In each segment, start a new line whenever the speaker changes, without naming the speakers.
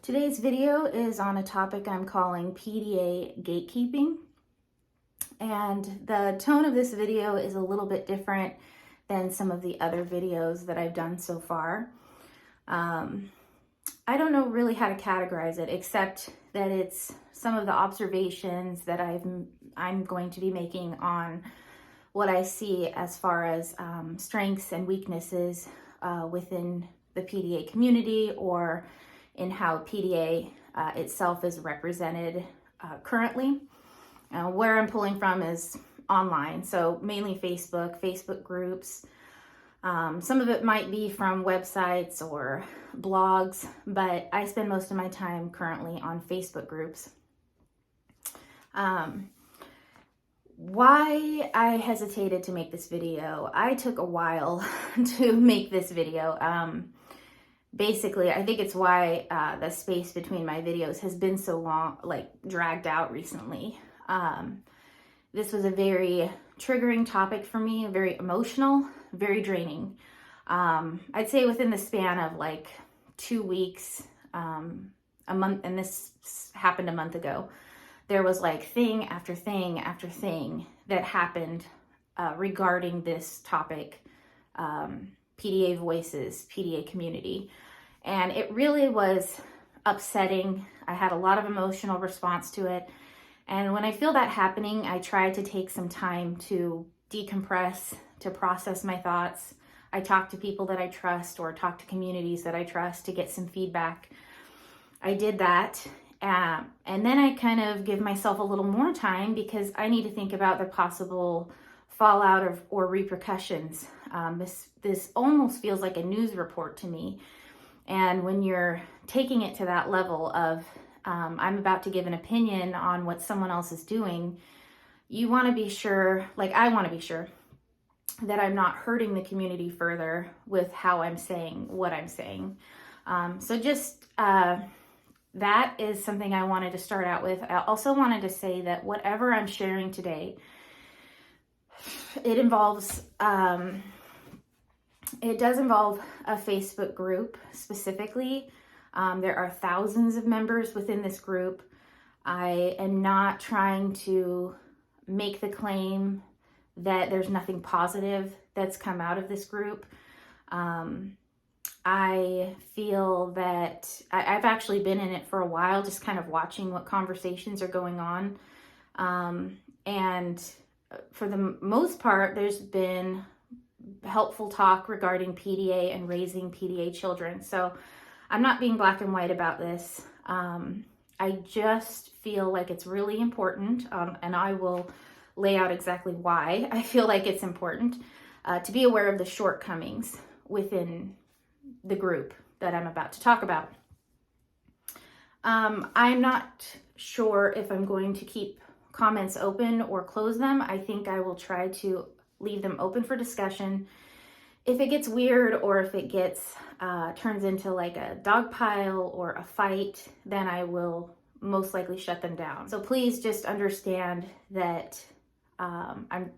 Today's video is on a topic I'm calling PDA gatekeeping, and the tone of this video is a little bit different than some of the other videos that I've done so far. I don't know really how to categorize it, except that it's some of the observations that I'm going to be making on what I see as far as strengths and weaknesses within the PDA community, or in how PDA itself is represented currently. Where I'm pulling from is online, so mainly Facebook groups. Some of it might be from websites or blogs, but I spend most of my time currently on Facebook groups. Why I hesitated to make this video, I took a while to make this video. Basically, I think it's why the space between my videos has been so long, dragged out recently. This was a very triggering topic for me, very emotional, very draining. I'd say within the span of 2 weeks, a month, and this happened a month ago, there was thing after thing after thing that happened regarding this topic, PDA voices, PDA community. And it really was upsetting. I had a lot of emotional response to it. And when I feel that happening, I try to take some time to decompress, to process my thoughts. I talk to people that I trust, or talk to communities that I trust, to get some feedback. I did that. And then I kind of give myself a little more time, because I need to think about the possible fallout or repercussions. This almost feels like a news report to me. And when you're taking it to that level of, I'm about to give an opinion on what someone else is doing, you want to be sure, I want to be sure, that I'm not hurting the community further with how I'm saying what I'm saying. So just that is something I wanted to start out with. I also wanted to say that whatever I'm sharing today, it does involve a Facebook group specifically. There are thousands of members within this group. I am not trying to make the claim that there's nothing positive that's come out of this group. I feel that I've actually been in it for a while, just kind of watching what conversations are going on. And for the most part, there's been helpful talk regarding PDA and raising PDA children. So I'm not being black and white about this. I just feel like it's really important, and I will lay out exactly why I feel like it's important to be aware of the shortcomings within the group that I'm about to talk about. I'm not sure if I'm going to keep comments open or close them. I think I will try to leave them open for discussion. If it gets weird, or if it gets turns into a dog pile or a fight, then I will most likely shut them down. So please just understand that I'm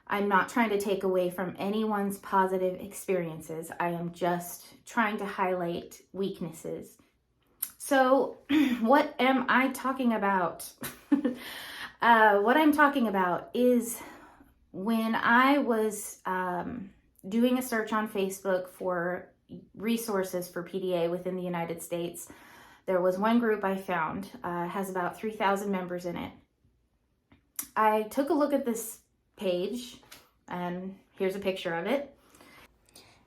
not trying to take away from anyone's positive experiences. I am just trying to highlight weaknesses. So what am I talking about? What I'm talking about is, when I was doing a search on Facebook for resources for PDA within the United States, there was one group I found, has about 3,000 members in it. I took a look at this page, and here's a picture of it.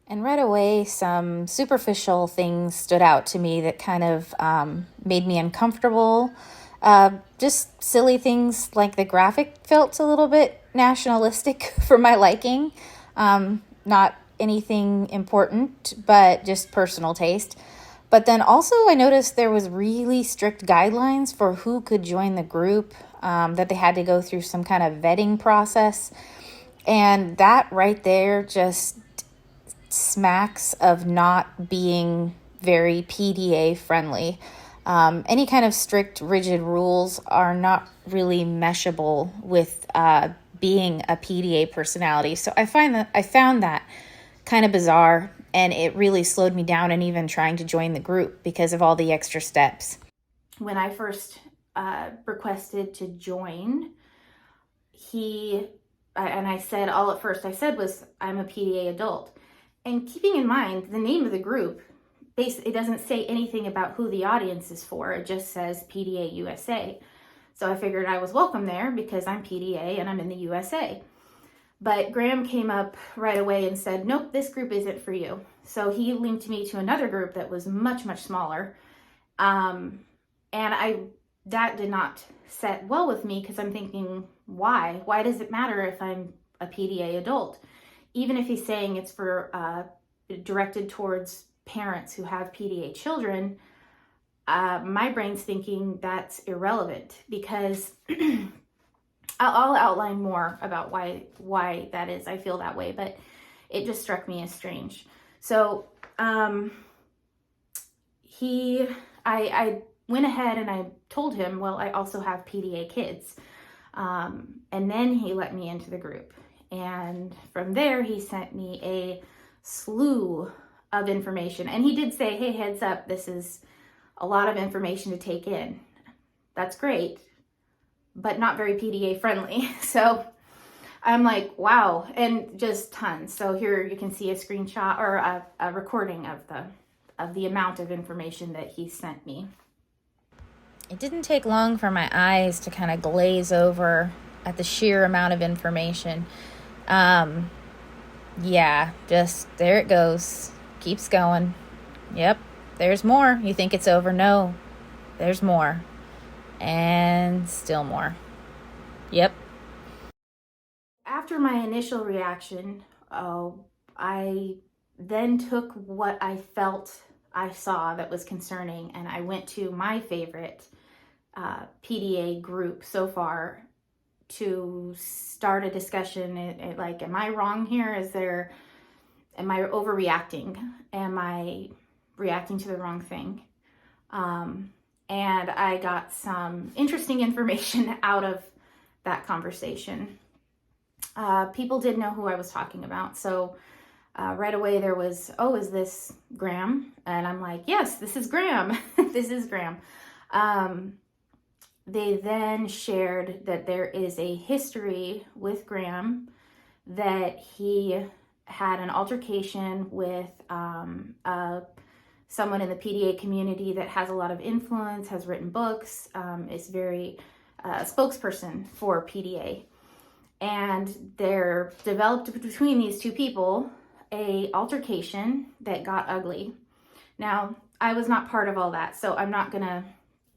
And right away, some superficial things stood out to me that kind of made me uncomfortable. Just silly things, like the graphic felt a little bit nationalistic for my liking. Not anything important, but just personal taste. But then also I noticed there was really strict guidelines for who could join the group, that they had to go through some kind of vetting process. And that right there just smacks of not being very PDA friendly. Any kind of strict, rigid rules are not really meshable with being a PDA personality. So I found that kind of bizarre.
And it really slowed me down in even trying to join the group because of all the extra steps.
When I first requested to join, I said, all at first I said was, I'm a PDA adult. And keeping in mind the name of the group, it doesn't say anything about who the audience is for. It just says PDA USA. So I figured I was welcome there because I'm PDA and I'm in the USA. But Graeme came up right away and said, nope, this group isn't for you. So he linked me to another group that was much, much smaller. And that did not set well with me because I'm thinking, why? Why does it matter if I'm a PDA adult? Even if he's saying it's for directed towards parents who have PDA children, my brain's thinking that's irrelevant because I'll outline more about why that is. I feel that way, but it just struck me as strange. So I went ahead and I told him, well, I also have PDA kids. And then he let me into the group. And from there, he sent me a slew of information. And he did say, hey, heads up, this is a lot of information to take in. That's great, but not very PDA friendly. So I'm like, wow, and just tons. So here you can see a screenshot or a recording of the amount of information that he sent me.
It didn't take long for my eyes to kind of glaze over at the sheer amount of information. Yeah, just there it goes. Keeps going. Yep, there's more. You think it's over? No, there's more. And still more. Yep.
After my initial reaction, I then took what I felt I saw that was concerning, and I went to my favorite PDA group so far to start a discussion. Like, am I wrong here? Am I overreacting? Am I reacting to the wrong thing? And I got some interesting information out of that conversation. People did know who I was talking about. So right away there was, oh, is this Graeme? And I'm like, yes, this is Graeme. This is Graeme. They then shared that there is a history with Graeme, that he had an altercation with someone in the PDA community that has a lot of influence, has written books, is very spokesperson for PDA. And there developed between these two people a altercation that got ugly. Now, I was not part of all that, so I'm not going to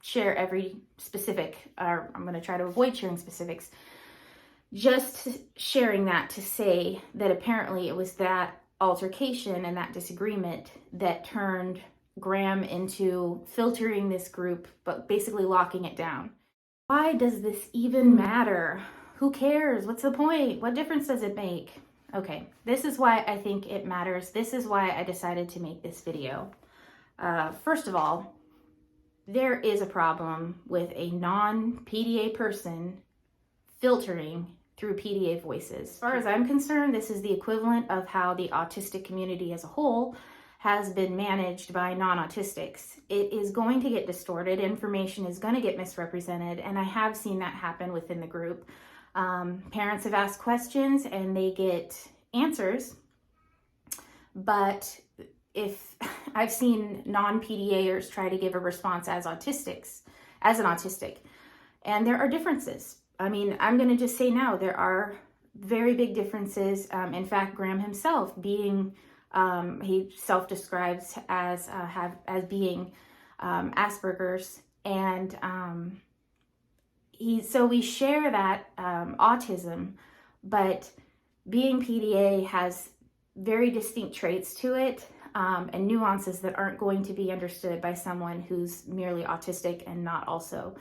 share every specific, or I'm going to try to avoid sharing specifics. Just sharing that to say that apparently it was that altercation and that disagreement that turned Graeme into filtering this group, but basically locking it down. Why does this even matter? Who cares? What's the point? What difference does it make? Okay, this is why I think it matters. This is why I decided to make this video. First of all, there is a problem with a non-PDA person filtering through PDA voices. As far as I'm concerned, this is the equivalent of how the autistic community as a whole has been managed by non-autistics. It is going to get distorted, information is going to get misrepresented, and I have seen that happen within the group. Parents have asked questions and they get answers, but if I've seen non-PDAers try to give a response as an autistic, and there are differences. I mean, I'm going to just say now, there are very big differences. In fact, Graeme himself being, he self-describes as being Asperger's, and so we share that autism, but being PDA has very distinct traits to it, and nuances that aren't going to be understood by someone who's merely autistic and not also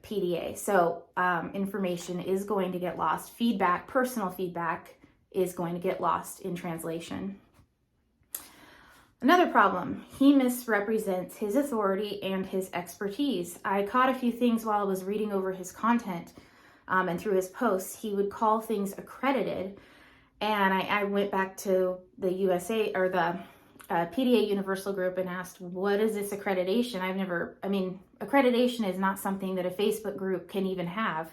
PDA. So information is going to get lost. Feedback, personal feedback, is going to get lost in translation. Another problem, he misrepresents his authority and his expertise. I caught a few things while I was reading over his content and through his posts. He would call things accredited, and I went back to the USA or the PDA Universal group and asked, what is this accreditation? Accreditation is not something that a Facebook group can even have.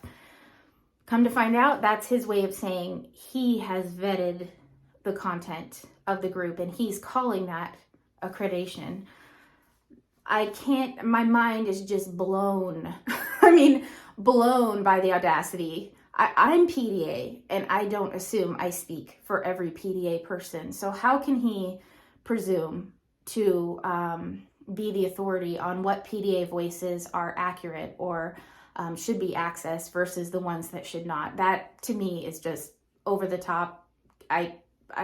Come to find out, that's his way of saying he has vetted the content of the group and he's calling that accreditation. My mind is just blown. Blown by the audacity. I'm PDA and I don't assume I speak for every PDA person. So how can he presume to be the authority on what PDA voices are accurate or should be accessed versus the ones that should not? That to me is just over the top. I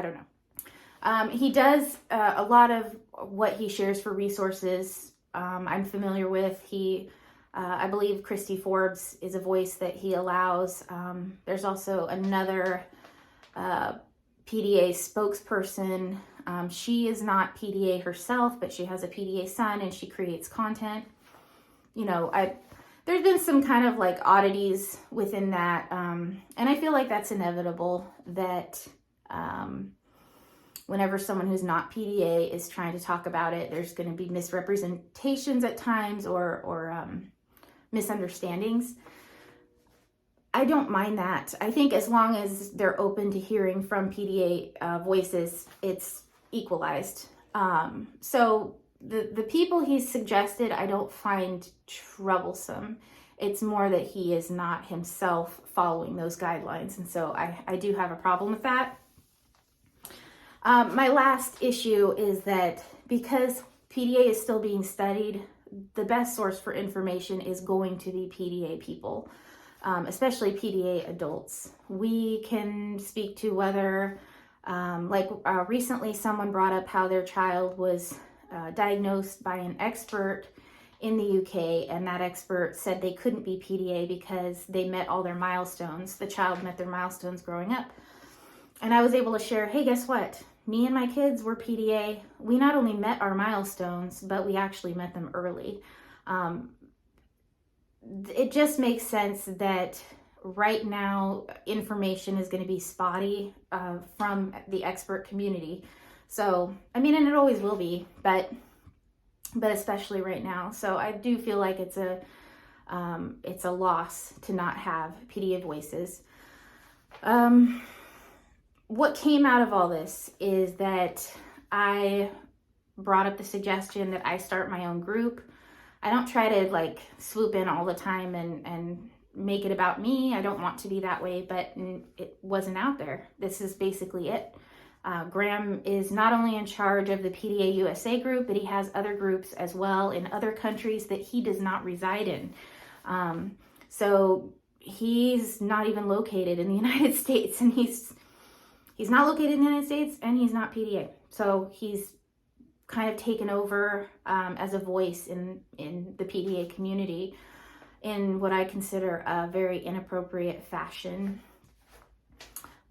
don't know. He does a lot of what he shares for resources I'm familiar with. I believe Christy Forbes is a voice that he allows. There's also another PDA spokesperson. She is not PDA herself, but she has a PDA son and she creates content. There's been some kind of like oddities within that. And I feel like that's inevitable that whenever someone who's not PDA is trying to talk about it, there's going to be misrepresentations at times or misunderstandings. I don't mind that. I think as long as they're open to hearing from PDA voices, it's equalized. So the people he's suggested, I don't find troublesome. It's more that he is not himself following those guidelines. And so I do have a problem with that. My last issue is that because PDA is still being studied, the best source for information is going to be PDA people, especially PDA adults. We can speak to whether, recently someone brought up how their child was diagnosed by an expert in the UK, and that expert said they couldn't be PDA because they met all their milestones. The child met their milestones growing up. And I was able to share, hey, guess what? Me and my kids were PDA. We not only met our milestones, but we actually met them early. It just makes sense that right now information is going to be spotty from the expert community. So, and it always will be, but especially right now. So I do feel like it's a loss to not have PDA voices. What came out of all this is that I brought up the suggestion that I start my own group. I don't try to swoop in all the time and make it about me. I don't want to be that way, but it wasn't out there. This is basically it. Graeme is not only in charge of the PDA USA group, but he has other groups as well in other countries that he does not reside in. So he's not even located in the United States, and he's not located in the United States, and he's not PDA. So he's kind of taken over as a voice in the PDA community in what I consider a very inappropriate fashion.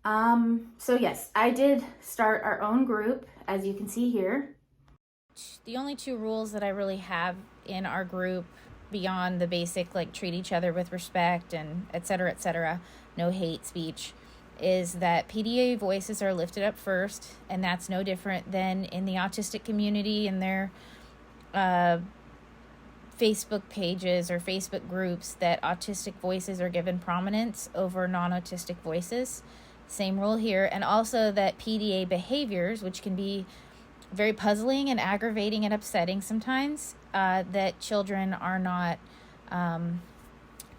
So yes, I did start our own group, as you can see here.
The only two rules that I really have in our group beyond the basic, treat each other with respect and et cetera, no hate speech, is that PDA voices are lifted up first, and that's no different than in the autistic community and their Facebook pages or Facebook groups, that autistic voices are given prominence over non-autistic voices. Same rule here. And also that PDA behaviors, which can be very puzzling and aggravating and upsetting sometimes, that children are not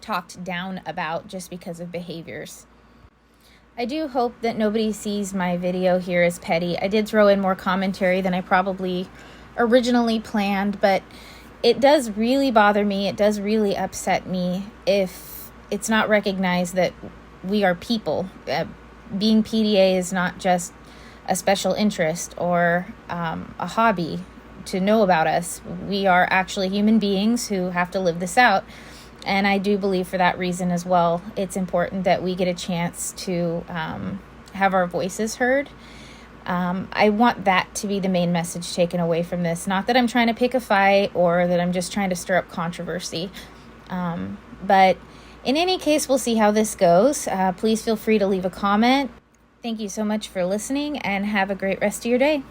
talked down about just because of behaviors. I do hope that nobody sees my video here as petty. I did throw in more commentary than I probably originally planned, but it does really bother me. It does really upset me if it's not recognized that we are people. Being PDA is not just a special interest or a hobby to know about us. We are actually human beings who have to live this out. And I do believe for that reason as well, it's important that we get a chance to have our voices heard. I want that to be the main message taken away from this. Not that I'm trying to pick a fight or that I'm just trying to stir up controversy. But in any case, we'll see how this goes. Please feel free to leave a comment. Thank you so much for listening, and have a great rest of your day.